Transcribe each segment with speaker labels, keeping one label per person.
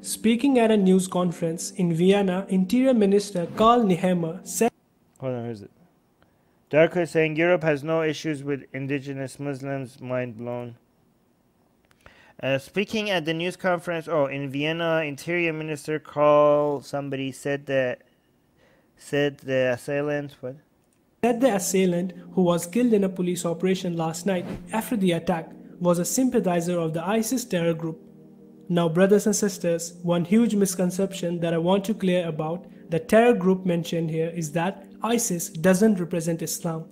Speaker 1: Speaking at a news conference in Vienna, Interior Minister Karl Nehammer said,
Speaker 2: Hold on, where's it? Darko is saying Europe has no issues with indigenous Muslims. Mind blown. Speaking at the news conference, in Vienna, Interior Minister Karl somebody said the assailant what?
Speaker 1: Said the assailant, who was killed in a police operation last night after the attack, was a sympathizer of the ISIS terror group. Now, brothers and sisters, one huge misconception that I want to clear about the terror group mentioned here is that ISIS doesn't represent Islam.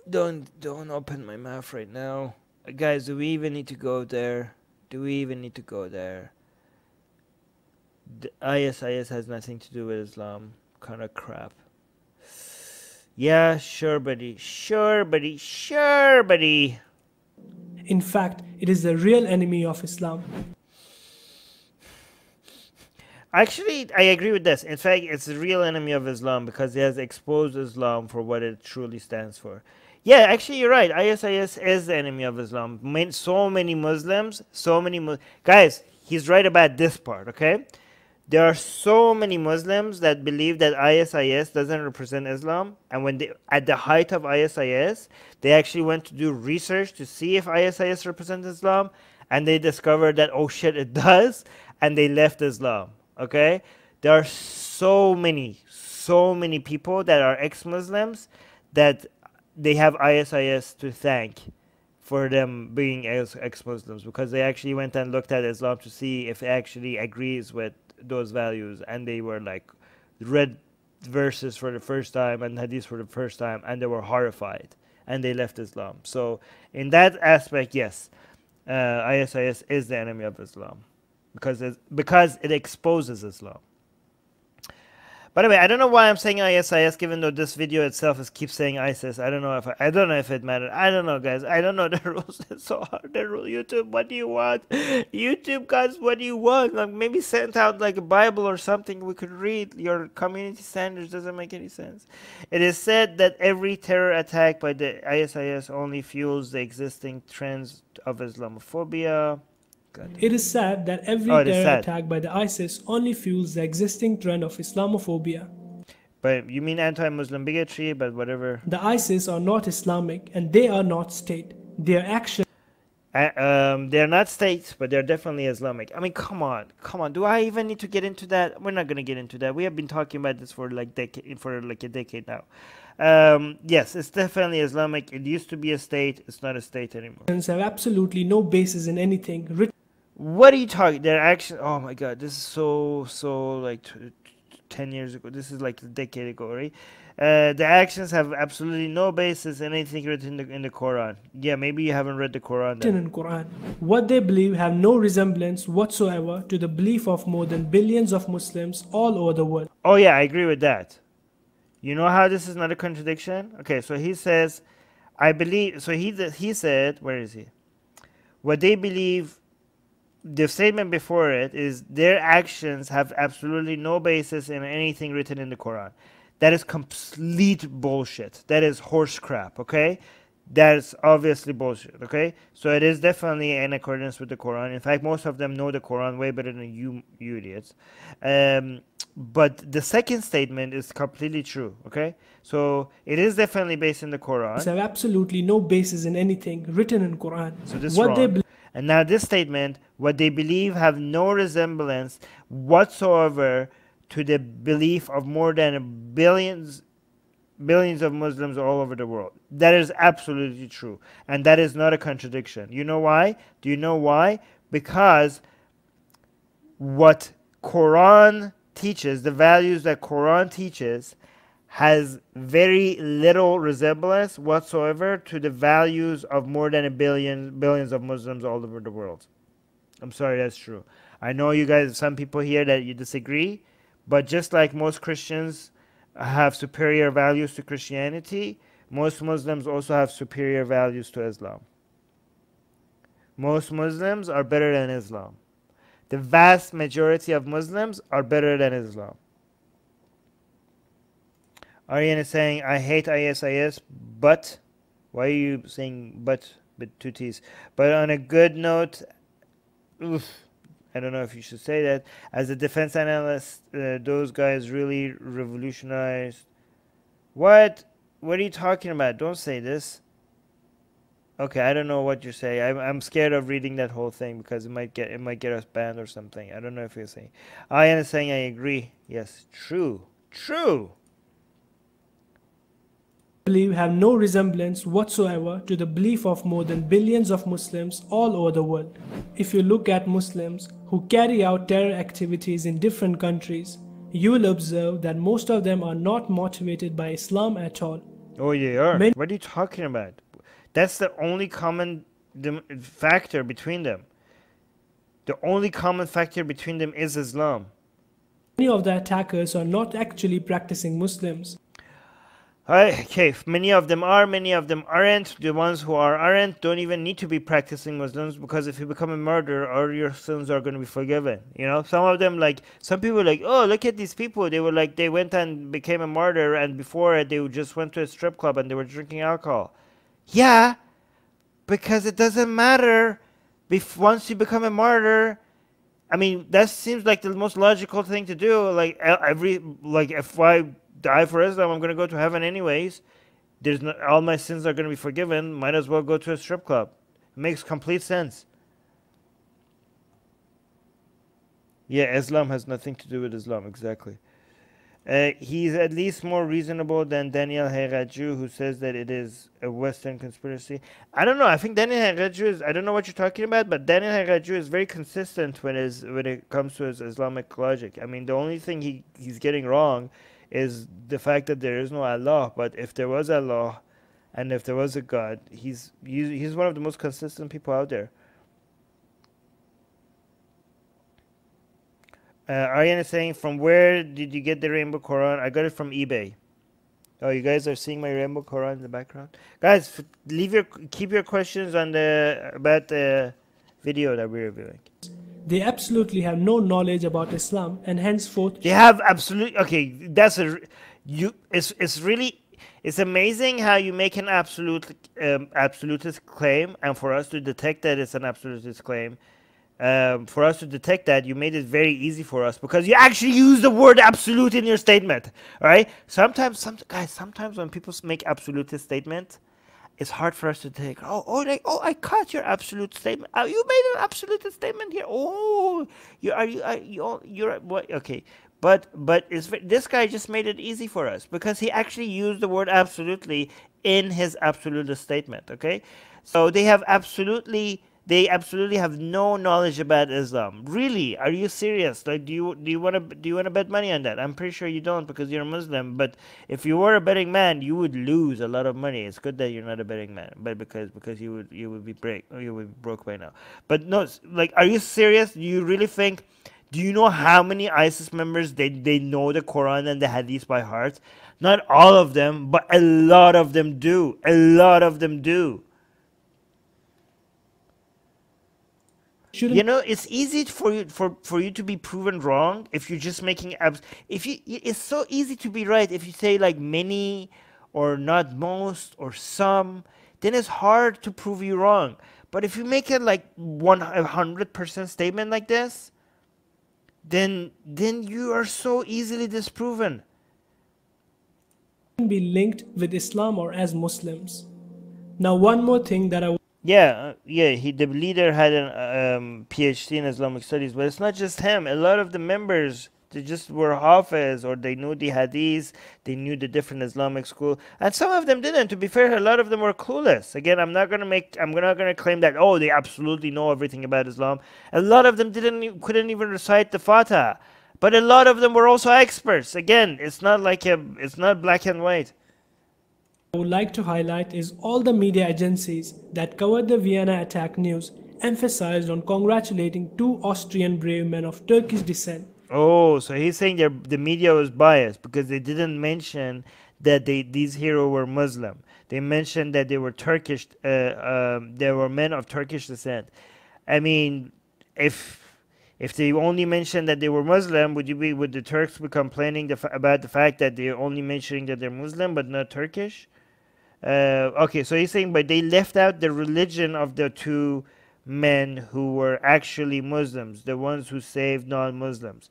Speaker 2: Don't open my mouth right now. Guys, do we even need to go there? Do we even need to go there? The ISIS has nothing to do with Islam. Kind of crap. Yeah, sure, buddy. Sure, buddy. Sure, buddy.
Speaker 1: In fact, it is the real enemy of Islam.
Speaker 2: Actually, I agree with this. In fact, it's the real enemy of Islam because it has exposed Islam for what it truly stands for. Yeah, actually, you're right. ISIS is the enemy of Islam. So many Muslims, guys, he's right about this part, okay? There are so many Muslims that believe that ISIS doesn't represent Islam, and when they, at the height of ISIS, they actually went to do research to see if ISIS represents Islam, and they discovered that, oh shit, it does, and they left Islam, okay? There are so many people that are ex-Muslims that they have ISIS to thank for them being ex-Muslims, because they actually went and looked at Islam to see if it actually agrees with those values, and they were like read verses for the first time and hadiths for the first time, and they were horrified, and they left Islam. So in that aspect, yes, ISIS is the enemy of Islam because it exposes Islam. By the way, I don't know why I'm saying ISIS, given though this video itself keeps saying ISIS. I don't know if it matters. I don't know, guys. I don't know the rules. It's so hard. The rule. YouTube, what do you want? YouTube, guys, what do you want? Like maybe send out like a Bible or something we could read. Your community standards doesn't make any sense. It is said that every terror attack by the ISIS only fuels the existing trends of Islamophobia.
Speaker 1: It is sad that every terror attack by the ISIS only fuels the existing trend of Islamophobia.
Speaker 2: But you mean anti-Muslim bigotry, but whatever.
Speaker 1: The ISIS are not Islamic and they are not state. Their actions...
Speaker 2: they're not states, but they're definitely Islamic. I mean, come on. Do I even need to get into that? We're not going to get into that. We have been talking about this for like a decade now. Yes, it's definitely Islamic. It used to be a state. It's not a state anymore.
Speaker 1: Have absolutely no basis in anything.
Speaker 2: What are you talking? Their actions. Oh my God, this is so like 10 years ago. This is like a decade ago, right? The actions have absolutely no basis in anything written in the Quran. Yeah, maybe you haven't read the Quran then.
Speaker 1: In Quran, what they believe have no resemblance whatsoever to the belief of more than billions of Muslims all over the world.
Speaker 2: Oh yeah, I agree with that. You know how this is not a contradiction? Okay, so he says, I believe. So he said, where is he? What they believe. The statement before it is their actions have absolutely no basis in anything written in the Quran. That is complete bullshit. That is horse crap, okay? That is obviously bullshit, okay? So it is definitely in accordance with the Quran. In fact, most of them know the Quran way better than you idiots. But the second statement is completely true, okay? So it is definitely based in the Quran.
Speaker 1: They have absolutely no basis in anything written in Quran.
Speaker 2: So this is wrong. And now this statement, what they believe have no resemblance whatsoever to the belief of more than billions of Muslims all over the world. That is absolutely true. And that is not a contradiction. You know why? Do you know why? Because what Quran teaches, the values that Quran teaches, has very little resemblance whatsoever to the values of more than billions of Muslims all over the world. I'm sorry, that's true. I know you guys, some people here that you disagree, but just like most Christians have superior values to Christianity, most Muslims also have superior values to Islam. Most Muslims are better than Islam. The vast majority of Muslims are better than Islam. Aryan is saying, I hate ISIS, but... Why are you saying but? with two T's. But on a good note, oof, I don't know if you should say that. As a defense analyst, those guys really revolutionized. What? What are you talking about? Don't say this. Okay, I don't know what you're saying. I'm scared of reading that whole thing because it might get us banned or something. I don't know if you're saying. I am saying I agree. Yes, true, true.
Speaker 1: Believe have no resemblance whatsoever to the belief of more than billions of Muslims all over the world. If you look at Muslims who carry out terror activities in different countries, you will observe that most of them are not motivated by Islam at all.
Speaker 2: Oh, they are. What are you talking about? That's the only common factor between them. The only common factor between them is Islam.
Speaker 1: Many of the attackers are not actually practicing Muslims.
Speaker 2: Okay, many of them are, many of them aren't. The ones who aren't don't even need to be practicing Muslims, because if you become a murderer, all your sins are going to be forgiven. You know, some of them, like, some people like, oh, look at these people. They were like, they went and became a martyr, and before it, they just went to a strip club and they were drinking alcohol. Yeah, because it doesn't matter. Once you become a martyr, I mean, that seems like the most logical thing to do. Like, if I die for Islam, I'm going to go to heaven anyways. All my sins are going to be forgiven. Might as well go to a strip club. It makes complete sense. Yeah, Islam has nothing to do with Islam, exactly. He's at least more reasonable than Daniel Heraju, who says that it is a Western conspiracy. I don't know. I think Daniel Heraju is, I don't know what you're talking about, but Daniel Heraju is very consistent when it comes to his Islamic logic. I mean, the only thing he's getting wrong is the fact that there is no Allah. But if there was Allah, and if there was a God, he's one of the most consistent people out there. Aryan is saying, from where did you get the rainbow Quran? I got it from eBay. Oh, you guys are seeing my rainbow Quran in the background? Guys, keep your questions on about the video that we're reviewing.
Speaker 1: They absolutely have no knowledge about Islam, and henceforth
Speaker 2: they have absolute. Okay, that's it's amazing how you make an absolutist claim, and for us to detect that it's an absolutist claim. For us to detect that, you made it very easy for us because you actually use the word absolute in your statement. All right. Sometimes when people make absolutist statements, it's hard for us to take. I caught your absolute statement. Oh, you made an absolutist statement here. Oh, you're what? Okay. But this guy just made it easy for us because he actually used the word absolutely in his absolutist statement. Okay. So they absolutely have no knowledge about Islam. Really? Are you serious? Like, do you want to bet money on that? I'm pretty sure you don't because you're a Muslim. But if you were a betting man, you would lose a lot of money. It's good that you're not a betting man, but because you would be broke by now. But no, like, are you serious? Do you really think? Do you know how many ISIS members they know the Quran and the Hadith by heart? Not all of them, but a lot of them do. A lot of them do. You know, it's easy for you to be proven wrong if you're just making it's so easy to be right if you say like many or not most or some, then it's hard to prove you wrong. But if you make it like 100% statement like this, then you are so easily disproven.
Speaker 1: Be linked with Islam or as Muslims. Now, one more thing that
Speaker 2: the leader had a PhD in Islamic studies, but it's not just him. A lot of the members, they just were Hafiz, or they knew the Hadith, they knew the different Islamic school, and some of them didn't. To be fair, a lot of them were clueless. Again, I'm not gonna claim that they absolutely know everything about Islam. A lot of them couldn't even recite the Fatiha, but a lot of them were also experts. Again, it's not black and white.
Speaker 1: I would like to highlight is all the media agencies that covered the Vienna attack news emphasized on congratulating two Austrian brave men of Turkish descent.
Speaker 2: Oh, so he's saying the media was biased because they didn't mention that these heroes were Muslim. They mentioned that they were Turkish. They were men of Turkish descent. I mean, if they only mentioned that they were Muslim, would the Turks be complaining about the fact that they're only mentioning that they're Muslim but not Turkish? Okay, so he's saying, but they left out the religion of the two men who were actually Muslims, the ones who saved non-Muslims.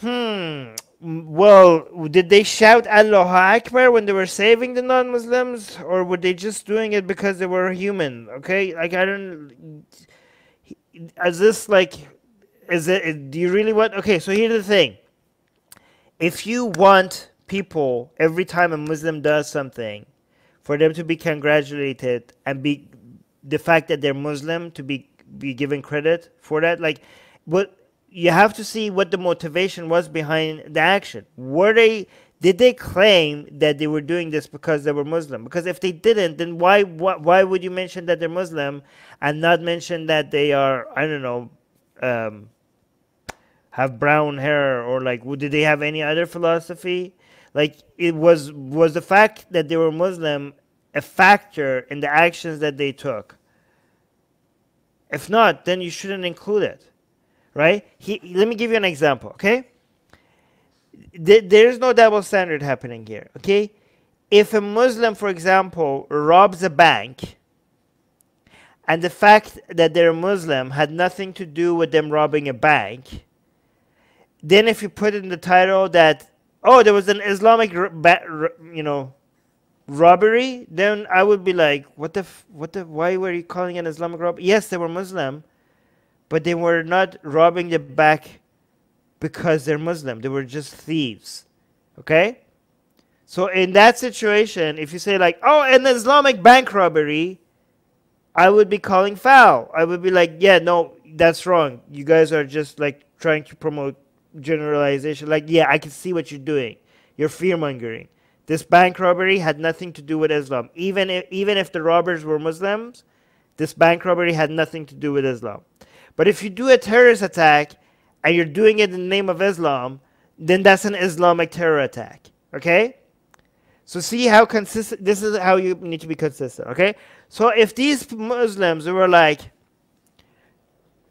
Speaker 2: Well, did they shout Allahu Akbar when they were saving the non-Muslims, or were they just doing it because they were human? Okay, like I don't. Is this like, is it? Do you really want? Okay, so here's the thing. If you want people every time a Muslim does something, for them to be congratulated and be the fact that they're Muslim to be given credit for that, like, what you have to see what the motivation was behind the action. Did they claim that they were doing this because they were Muslim? Because if they didn't, then why would you mention that they're Muslim and not mention that they are, I don't know, have brown hair, or like, did they have any other philosophy? Like, it was the fact that they were Muslim a factor in the actions that they took? If not, then you shouldn't include it, right? Let me give you an example, okay? There's no double standard happening here, okay? If a Muslim, for example, robs a bank, and the fact that they're Muslim had nothing to do with them robbing a bank, then if you put in the title that, oh, there was an Islamic, robbery, then I would be like, why were you calling it an Islamic robbery? Yes, they were Muslim, but they were not robbing the bank because they're Muslim. They were just thieves, okay? So in that situation, if you say like, oh, an Islamic bank robbery, I would be calling foul. I would be like, yeah, no, that's wrong. You guys are just like trying to promote generalization. Like, yeah, I can see what you're doing. You're fear-mongering. This bank robbery had nothing to do with Islam. Even if the robbers were Muslims, this bank robbery had nothing to do with Islam. But if you do a terrorist attack and you're doing it in the name of Islam, then that's an Islamic terror attack. Okay? So see how consistent, this is how you need to be consistent. Okay? So if these Muslims were like,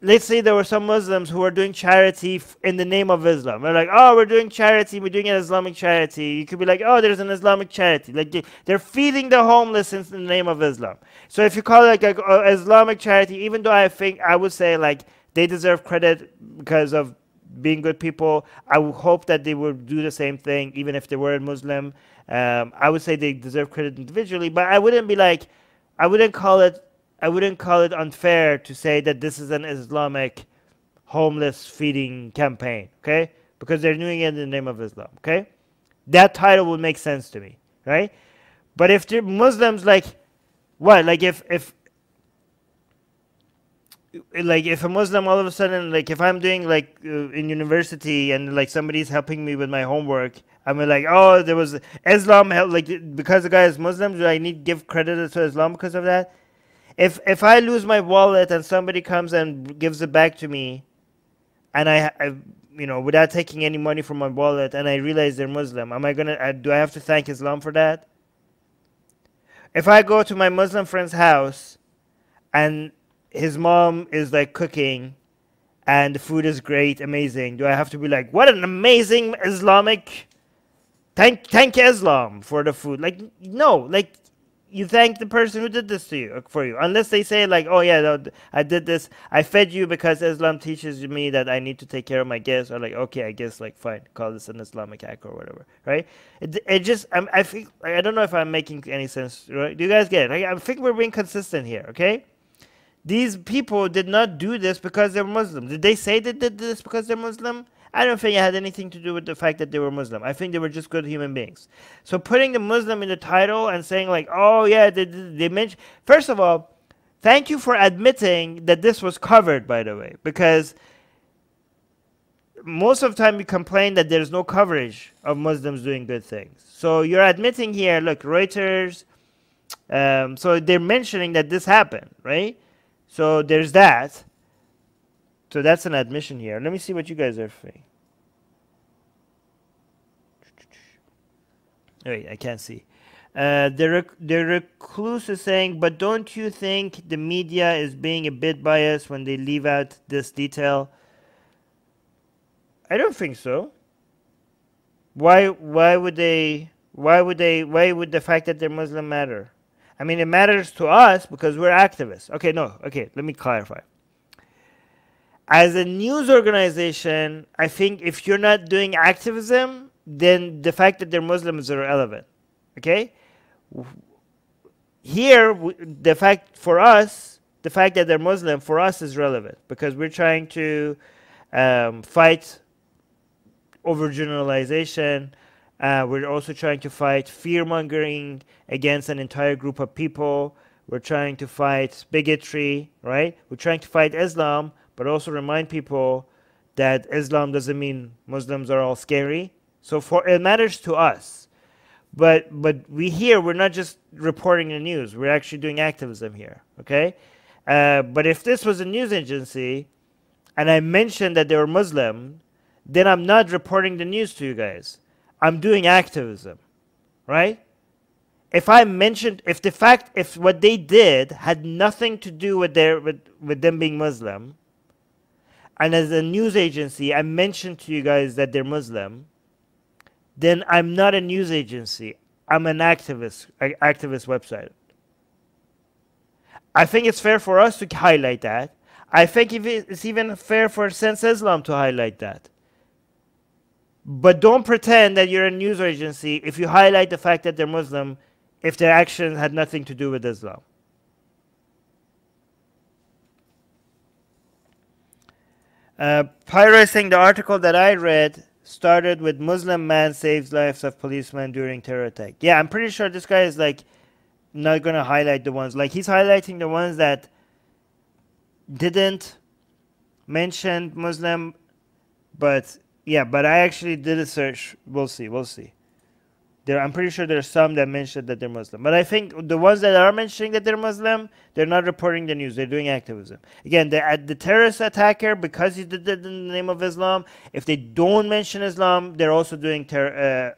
Speaker 2: let's say there were some Muslims who were doing charity in the name of Islam. They're like, oh, we're doing charity, we're doing an Islamic charity. You could be like, oh, there's an Islamic charity. Like they're feeding the homeless in the name of Islam. So if you call it like an Islamic charity, even though I would say like they deserve credit because of being good people, I would hope that they would do the same thing even if they were a Muslim. I would say they deserve credit individually, but I wouldn't call it unfair to say that this is an Islamic homeless feeding campaign, okay? Because they're doing it in the name of Islam, okay? That title would make sense to me, right? But if they're Muslims, like, what? Like if a Muslim all of a sudden, like if I'm doing like in university and like somebody's helping me with my homework, I'm like, oh, there was Islam help, like because the guy is Muslim, do I need to give credit to Islam because of that? If I lose my wallet and somebody comes and gives it back to me, and I without taking any money from my wallet, and I realize they're Muslim, do I have to thank Islam for that? If I go to my Muslim friend's house and his mom is like cooking and the food is great, amazing, do I have to be like, what an amazing Islamic, thank Islam for the food? Like, no, like, you thank the person who did this to you, for you, unless they say like, oh yeah, no, I did this, I fed you because Islam teaches me that I need to take care of my guests, or like, okay, I guess, like, fine, call this an Islamic act or whatever, right? It just, I think, I don't know if I'm making any sense, right? Do you guys get it? I think we're being consistent here, okay? These people did not do this because they're Muslim. Did they say they did this because they're Muslim? I don't think it had anything to do with the fact that they were Muslim. I think they were just good human beings. So putting the Muslim in the title and saying like, oh yeah, they mentioned... First of all, thank you for admitting that this was covered, by the way, because most of the time you complain that there's no coverage of Muslims doing good things. So you're admitting here, look, Reuters, so they're mentioning that this happened, right? So there's that. So that's an admission here. Let me see what you guys are saying. Wait, I can't see. The recluse is saying, but don't you think the media is being a bit biased when they leave out this detail? I don't think so. Why would they Why would the fact that they're Muslim matter? I mean, it matters to us because we're activists. Okay, no. Okay, let me clarify. As a news organization, I think if you're not doing activism, then the fact that they're Muslims is irrelevant. Okay? Here, the fact that they're Muslim for us is relevant because we're trying to fight overgeneralization. We're also trying to fight fear-mongering against an entire group of people. We're trying to fight bigotry, right? We're trying to fight Islam, but also remind people that Islam doesn't mean Muslims are all scary. So it matters to us. But we're not just reporting the news. We're actually doing activism here, okay? But if this was a news agency and I mentioned that they were Muslim, then I'm not reporting the news to you guys. I'm doing activism, right? If what they did had nothing to do with them being Muslim, and as a news agency I mentioned to you guys that they're Muslim, then I'm not a news agency. I'm an activist website. I think it's fair for us to highlight that. I think it's even fair for Sense Islam to highlight that. But don't pretend that you're a news agency if you highlight the fact that they're Muslim if their actions had nothing to do with Islam. Pyro is saying the article that I read started with Muslim man saves lives of policemen during terror attack. Yeah, I'm pretty sure this guy is like not going to highlight the ones. Like he's highlighting the ones that didn't mention Muslim, but yeah, but I actually did a search. We'll see. I'm pretty sure there's some that mentioned that they're Muslim. But I think the ones that are mentioning that they're Muslim, they're not reporting the news. They're doing activism. Again, the terrorist attacker, because he did it in the name of Islam, if they don't mention Islam, they're also doing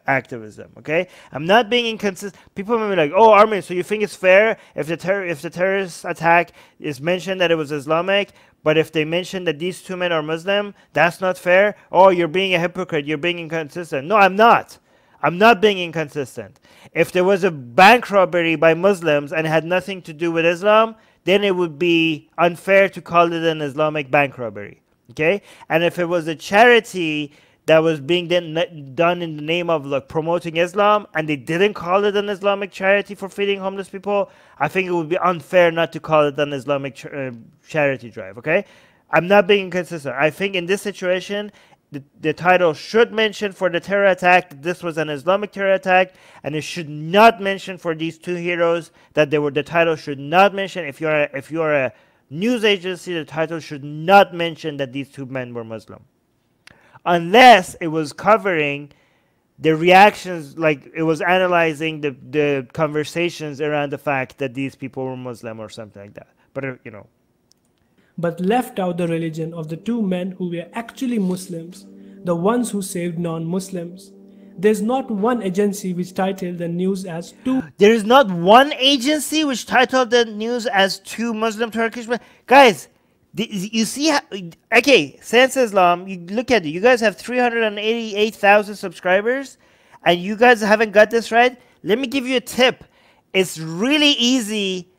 Speaker 2: activism. Okay? I'm not being inconsistent. People may be like, oh, Armin, so you think it's fair if the terrorist attack is mentioned that it was Islamic, but if they mention that these two men are Muslim, that's not fair? Oh, you're being a hypocrite. You're being inconsistent. No, I'm not. I'm not being inconsistent. If there was a bank robbery by Muslims and it had nothing to do with Islam, then it would be unfair to call it an Islamic bank robbery. Okay? And if it was a charity that was being done in the name of like promoting Islam and they didn't call it an Islamic charity for feeding homeless people, I think it would be unfair not to call it an Islamic charity drive. Okay? I'm not being inconsistent. I think in this situation, the title should mention for the terror attack that this was an Islamic terror attack, and it should not mention for these two heroes that they were. The title should not mention. If you are a news agency, the title should not mention that these two men were Muslim, unless it was covering the reactions, like it was analyzing the conversations around the fact that these people were Muslim or something like that. But you know.
Speaker 1: But left out the religion of the two men who were actually Muslims, the ones who saved non-Muslims. There's not one agency which titled the news as two.
Speaker 2: There is not one agency which titled the news as two Muslim Turkish men. Guys, you see how, okay, Sense Islam, you look at it. You guys have 388,000 subscribers, and you guys haven't got this right. Let me give you a tip. It's really easy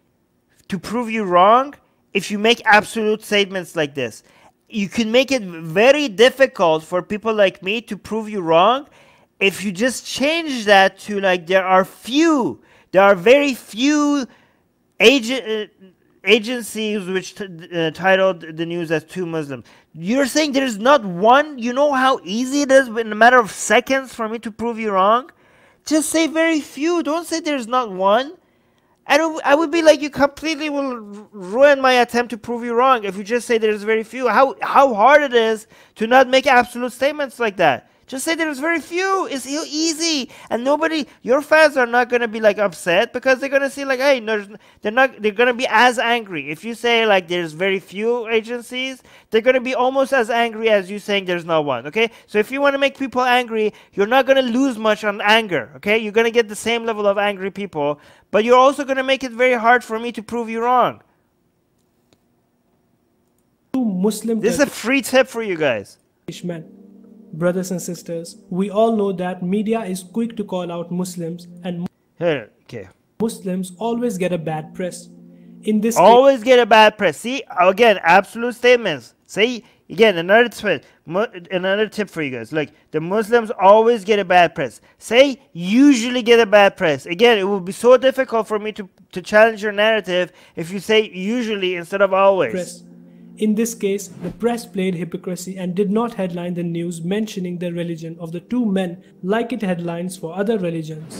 Speaker 2: to prove you wrong if you make absolute statements like this. You can make it very difficult for people like me to prove you wrong if you just change that to like there are very few agencies which titled the news as two Muslims. You're saying there's not one? You know how easy it is in a matter of seconds for me to prove you wrong? Just say very few. Don't say there's not one. I would be like, you completely will ruin my attempt to prove you wrong if you just say there's very few. How hard it is to not make absolute statements like that. Just say there's very few. It's easy. And your fans are not going to be like upset because they're going to see like, hey, no, they're going to be as angry. If you say like there's very few agencies, they're going to be almost as angry as you saying there's not one. Okay. So if you want to make people angry, you're not going to lose much on anger. Okay. You're going to get the same level of angry people, but you're also going to make it very hard for me to prove you wrong.
Speaker 1: Two Muslim
Speaker 2: This is a free tip for you guys.
Speaker 1: Men. Brothers and sisters, we all know that media is quick to call out Muslims, and
Speaker 2: Okay.
Speaker 1: Muslims always get a bad press. In this case,
Speaker 2: Always get a bad press. See, again, absolute statements. See, again, another tip for you guys. Look, the Muslims always get a bad press. Say, usually get a bad press. Again, it will be so difficult for me to challenge your narrative if you say usually instead of always.
Speaker 1: press. In this case, the press played hypocrisy and did not headline the news mentioning the religion of the two men like it headlines for other religions.